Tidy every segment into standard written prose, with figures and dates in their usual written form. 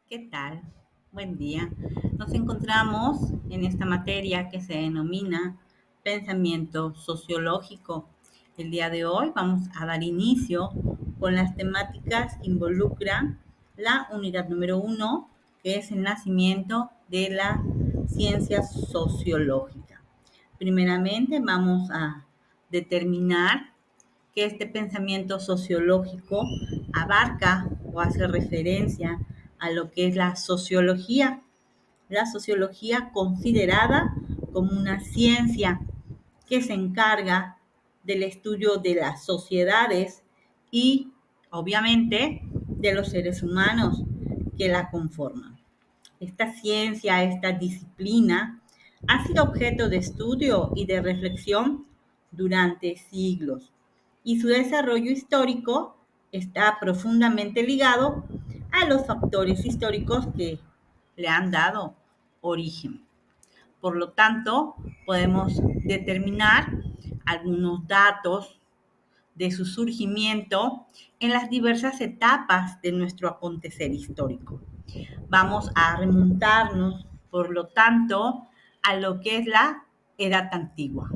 ¿Qué tal? Buen día. Nos encontramos en esta materia que se denomina pensamiento sociológico. El día de hoy vamos a dar inicio con las temáticas que involucran la unidad número 1, que es el nacimiento de la ciencia sociológica. Primeramente vamos a determinar que este pensamiento sociológico abarca o hace referencia a lo que es la sociología considerada como una ciencia que se encarga del estudio de las sociedades y, obviamente, de los seres humanos que la conforman. Esta ciencia, esta disciplina, ha sido objeto de estudio y de reflexión durante siglos, y su desarrollo histórico está profundamente ligado a los factores históricos que le han dado origen. Por lo tanto, podemos determinar algunos datos de su surgimiento en las diversas etapas de nuestro acontecer histórico. Vamos a remontarnos, por lo tanto, a lo que es la Edad Antigua.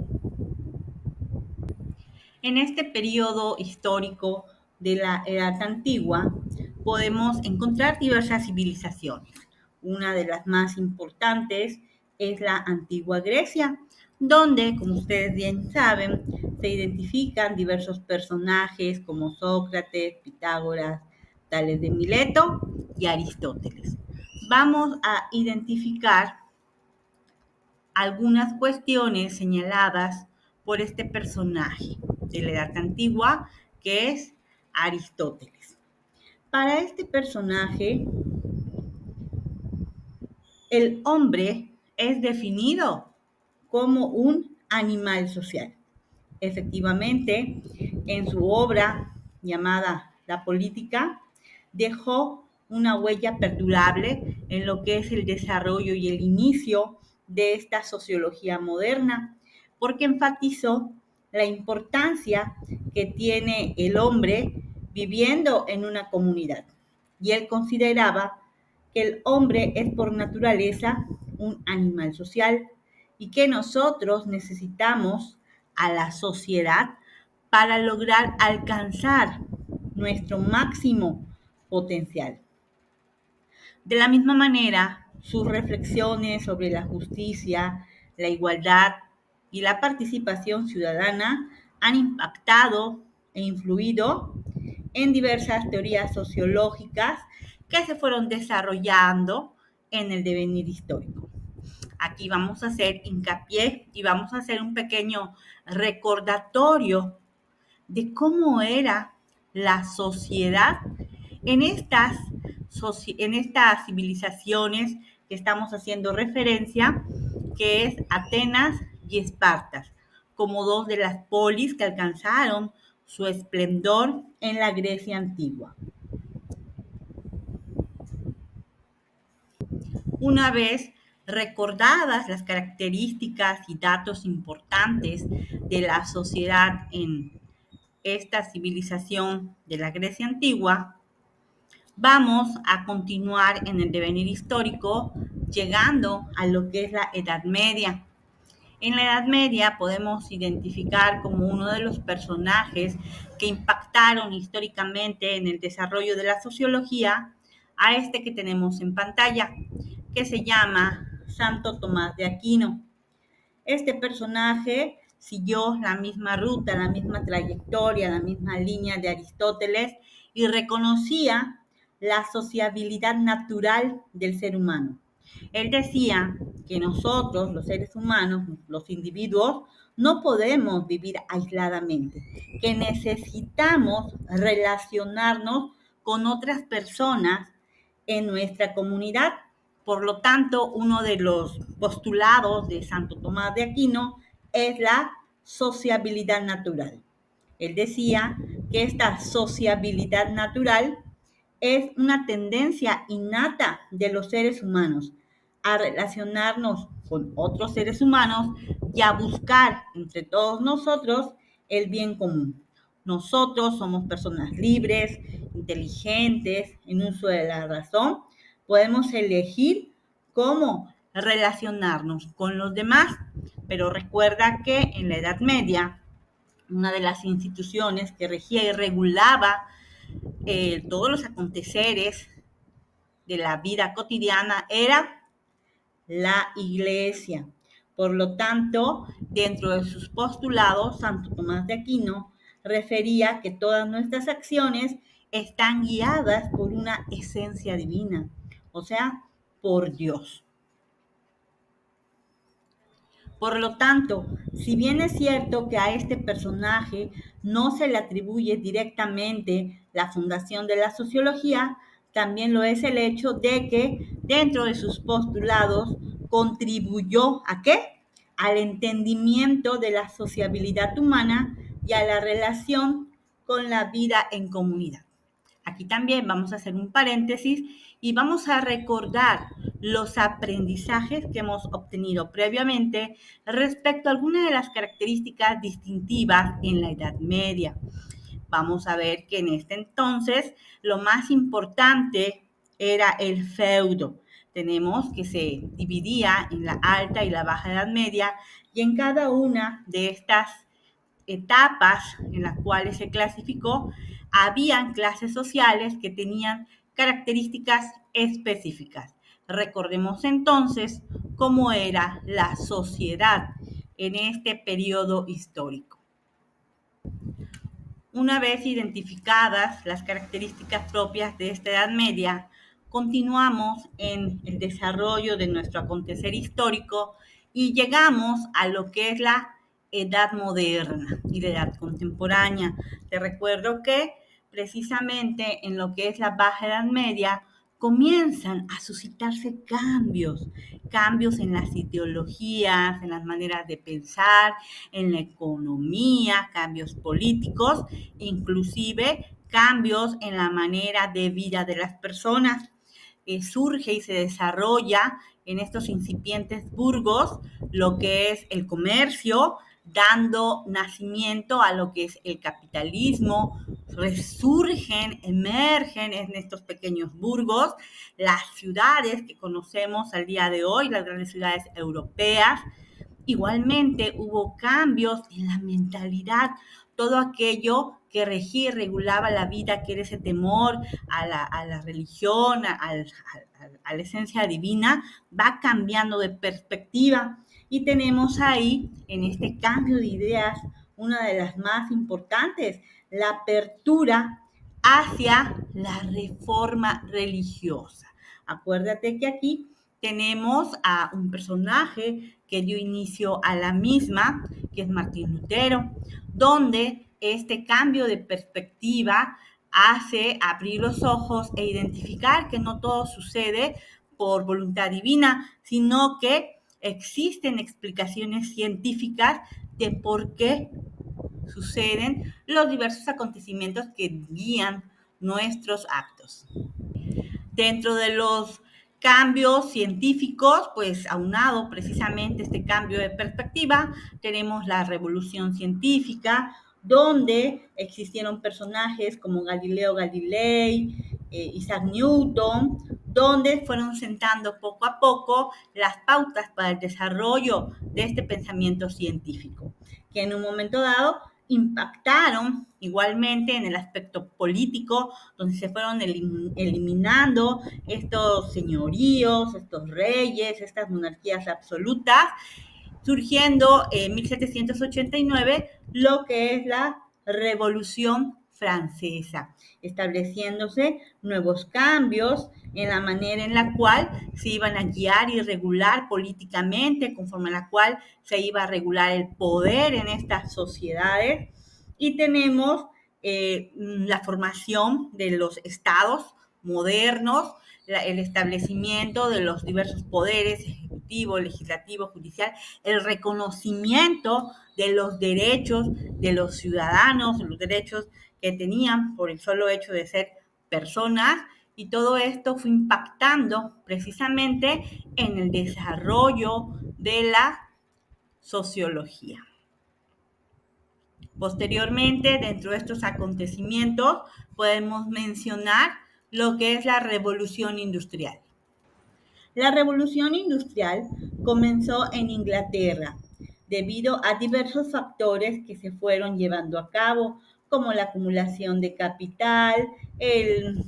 En este periodo histórico de la Edad Antigua podemos encontrar diversas civilizaciones. Una de las más importantes es la antigua Grecia, donde, como ustedes bien saben, se identifican diversos personajes como Sócrates, Pitágoras, Tales de Mileto y Aristóteles. Vamos a identificar algunas cuestiones señaladas por este personaje de la Edad Antigua, que es Aristóteles. Para este personaje, el hombre es definido como un animal social. Efectivamente, en su obra llamada La Política, dejó una huella perdurable en lo que es el desarrollo y el inicio de esta sociología moderna, porque enfatizó la importancia que tiene el hombre viviendo en una comunidad. Y él consideraba que el hombre es por naturaleza un animal social y que nosotros necesitamos a la sociedad para lograr alcanzar nuestro máximo potencial. De la misma manera, sus reflexiones sobre la justicia, la igualdad y la participación ciudadana han impactado e influido en diversas teorías sociológicas que se fueron desarrollando en el devenir histórico. Aquí vamos a hacer hincapié y vamos a hacer un pequeño recordatorio de cómo era la sociedad en estas civilizaciones que estamos haciendo referencia, que es Atenas y Esparta, como dos de las polis que alcanzaron su esplendor en la Grecia antigua. Una vez recordadas las características y datos importantes de la sociedad en esta civilización de la Grecia antigua, vamos a continuar en el devenir histórico llegando a lo que es la Edad Media. En la Edad Media podemos identificar como uno de los personajes que impactaron históricamente en el desarrollo de la sociología a este que tenemos en pantalla, que se llama Santo Tomás de Aquino. Este personaje siguió la misma ruta, la misma trayectoria, la misma línea de Aristóteles y reconocía la sociabilidad natural del ser humano. Él decía que nosotros, los seres humanos, los individuos, no podemos vivir aisladamente, que necesitamos relacionarnos con otras personas en nuestra comunidad. Por lo tanto, uno de los postulados de Santo Tomás de Aquino es la sociabilidad natural. Él decía que esta sociabilidad natural es una tendencia innata de los seres humanos a relacionarnos con otros seres humanos y a buscar entre todos nosotros el bien común. Nosotros somos personas libres, inteligentes, en uso de la razón, Podemos elegir cómo relacionarnos con los demás, pero recuerda que en la Edad Media, una de las instituciones que regía y regulaba todos los aconteceres de la vida cotidiana era la Iglesia. Por lo tanto, dentro de sus postulados, Santo Tomás de Aquino refería que todas nuestras acciones están guiadas por una esencia divina, o sea, por Dios. Por lo tanto, si bien es cierto que a este personaje no se le atribuye directamente la fundación de la sociología, también lo es el hecho de que dentro de sus postulados contribuyó ¿a qué? Al entendimiento de la sociabilidad humana y a la relación con la vida en comunidad. Aquí también vamos a hacer un paréntesis y vamos a recordar los aprendizajes que hemos obtenido previamente respecto a algunas de las características distintivas en la Edad Media. Vamos a ver que en este entonces lo más importante era el feudo. Tenemos que se dividía en la alta y la baja Edad Media y en cada una de estas etapas en las cuales se clasificó, habían clases sociales que tenían características específicas. Recordemos entonces cómo era la sociedad en este periodo histórico. Una vez identificadas las características propias de esta Edad Media, continuamos en el desarrollo de nuestro acontecer histórico y llegamos a lo que es la Edad Moderna y la Edad Contemporánea. Te recuerdo que precisamente en lo que es la Baja Edad Media comienzan a suscitarse cambios en las ideologías, en las maneras de pensar, en la economía, cambios políticos, inclusive cambios en la manera de vida de las personas. Surge y se desarrolla en estos incipientes burgos lo que es el comercio, dando nacimiento a lo que es el capitalismo. Resurgen, emergen en estos pequeños burgos las ciudades que conocemos al día de hoy, las grandes ciudades europeas. Igualmente hubo cambios en la mentalidad, todo aquello que regía y regulaba la vida, que era ese temor a la religión, a la esencia divina, va cambiando de perspectiva. Y tenemos ahí, en este cambio de ideas, una de las más importantes, la apertura hacia la reforma religiosa. Acuérdate que aquí tenemos a un personaje que dio inicio a la misma, que es Martín Lutero, donde este cambio de perspectiva hace abrir los ojos e identificar que no todo sucede por voluntad divina, sino que existen explicaciones científicas de por qué suceden los diversos acontecimientos que guían nuestros actos. Dentro de los cambios científicos, pues aunado precisamente este cambio de perspectiva, tenemos la revolución científica, donde existieron personajes como Galileo Galilei, Isaac Newton, donde fueron sentando poco a poco las pautas para el desarrollo de este pensamiento científico, que en un momento dado impactaron igualmente en el aspecto político, donde se fueron eliminando estos señoríos, estos reyes, estas monarquías absolutas, surgiendo en 1789 lo que es la Revolución Francesa, estableciéndose nuevos cambios en la manera en la cual se iban a guiar y regular políticamente, conforme a la cual se iba a regular el poder en estas sociedades. Y tenemos la formación de los estados modernos, el establecimiento de los diversos poderes, ejecutivo, legislativo, judicial, el reconocimiento de los derechos de los ciudadanos, los derechos que tenían por el solo hecho de ser personas, y todo esto fue impactando precisamente en el desarrollo de la sociología. Posteriormente, dentro de estos acontecimientos, podemos mencionar lo que es la revolución industrial. La revolución industrial comenzó en Inglaterra debido a diversos factores que se fueron llevando a cabo, como la acumulación de capital, el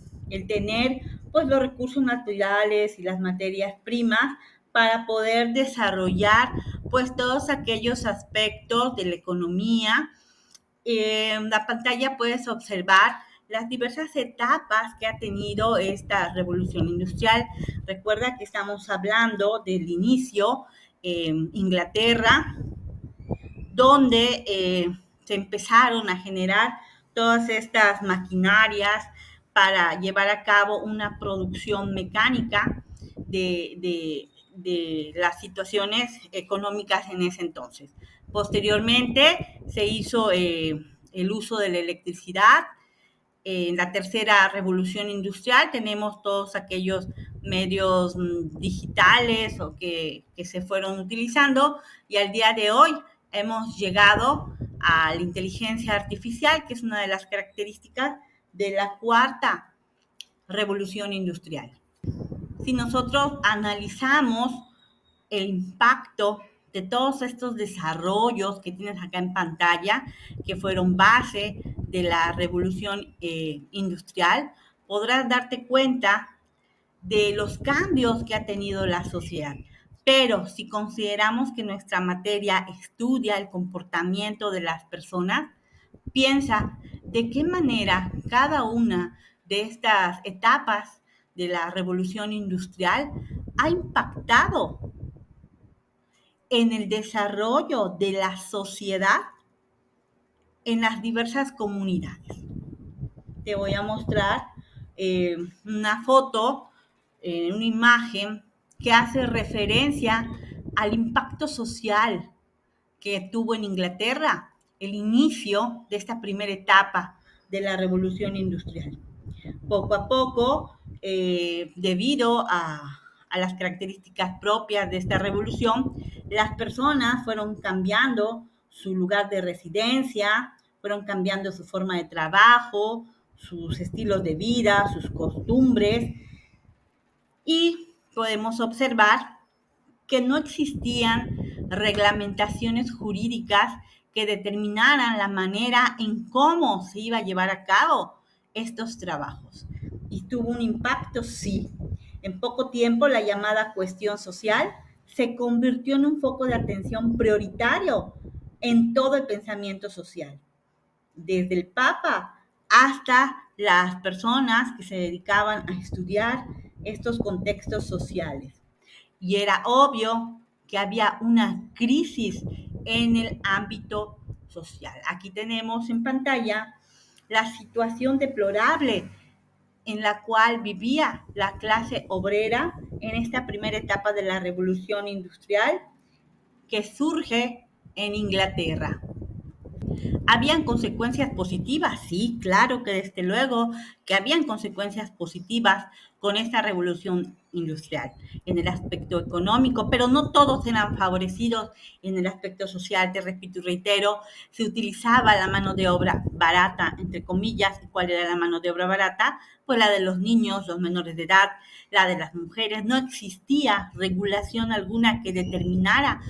tener pues los recursos naturales y las materias primas para poder desarrollar pues todos aquellos aspectos de la economía. En la pantalla puedes observar las diversas etapas que ha tenido esta revolución industrial. Recuerda que estamos hablando del inicio en Inglaterra, donde se empezaron a generar todas estas maquinarias para llevar a cabo una producción mecánica de las situaciones económicas en ese entonces. Posteriormente se hizo el uso de la electricidad. En la tercera revolución industrial tenemos todos aquellos medios digitales o que se fueron utilizando, y al día de hoy hemos llegado a la inteligencia artificial, que es una de las características de la cuarta revolución industrial. Si nosotros analizamos el impacto de todos estos desarrollos que tienes acá en pantalla, que fueron base de la revolución industrial, podrás darte cuenta de los cambios que ha tenido la sociedad. Pero si consideramos que nuestra materia estudia el comportamiento de las personas, piensa de qué manera cada una de estas etapas de la revolución industrial ha impactado en el desarrollo de la sociedad en las diversas comunidades. Te voy a mostrar una foto, una imagen que hace referencia al impacto social que tuvo en Inglaterra el inicio de esta primera etapa de la revolución industrial. Poco a poco, debido a las características propias de esta revolución, las personas fueron cambiando su lugar de residencia, fueron cambiando su forma de trabajo, sus estilos de vida, sus costumbres, y podemos observar que no existían reglamentaciones jurídicas que determinaran la manera en cómo se iba a llevar a cabo estos trabajos. ¿Y tuvo un impacto? Sí. En poco tiempo, la llamada cuestión social se convirtió en un foco de atención prioritario en todo el pensamiento social, desde el Papa hasta las personas que se dedicaban a estudiar estos contextos sociales. Y era obvio que había una crisis en el ámbito social. Aquí tenemos en pantalla la situación deplorable en la cual vivía la clase obrera en esta primera etapa de la revolución industrial que surge en Inglaterra. ¿Habían consecuencias positivas? Sí, claro que desde luego que habían consecuencias positivas con esta revolución industrial en el aspecto económico, pero no todos eran favorecidos en el aspecto social. Te repito y reitero, se utilizaba la mano de obra barata, entre comillas. ¿Y cuál era la mano de obra barata? Pues la de los niños, los menores de edad, la de las mujeres. No existía regulación alguna que determinara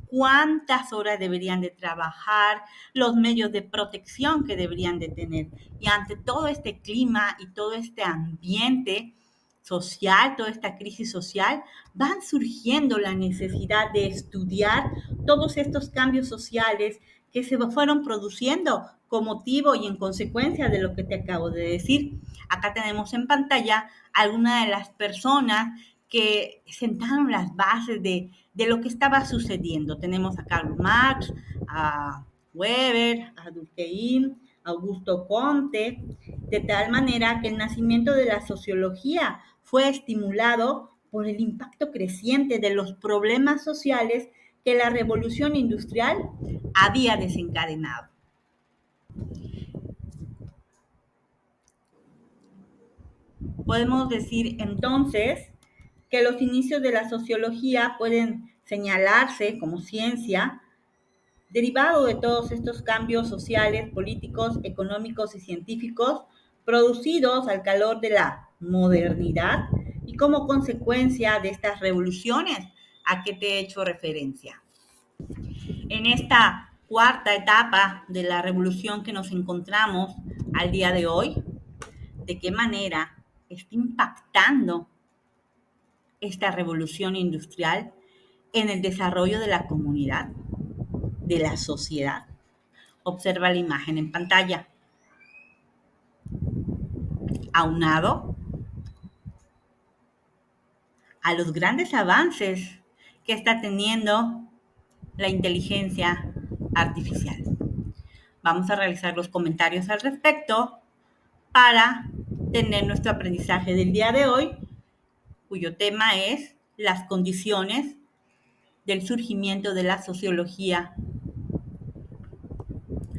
cuántas horas deberían de trabajar, los medios de protección que deberían de tener. Y ante todo este clima y todo este ambiente social, toda esta crisis social, van surgiendo la necesidad de estudiar todos estos cambios sociales que se fueron produciendo con motivo y en consecuencia de lo que te acabo de decir. Acá tenemos en pantalla algunas de las personas que sentaron las bases de lo que estaba sucediendo. Tenemos a Karl Marx, a Weber, a Durkheim, Augusto Comte, de tal manera que el nacimiento de la sociología fue estimulado por el impacto creciente de los problemas sociales que la revolución industrial había desencadenado. Podemos decir entonces que los inicios de la sociología pueden señalarse como ciencia derivado de todos estos cambios sociales, políticos, económicos y científicos producidos al calor de la modernidad y como consecuencia de estas revoluciones a que te he hecho referencia. En esta cuarta etapa de la revolución que nos encontramos al día de hoy, ¿de qué manera está impactando esta revolución industrial en el desarrollo de la comunidad, de la sociedad? Observa la imagen en pantalla. Aunado a los grandes avances que está teniendo la inteligencia artificial. Vamos a realizar los comentarios al respecto para tener nuestro aprendizaje del día de hoy, cuyo tema es las condiciones del surgimiento de la sociología.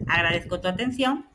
Agradezco tu atención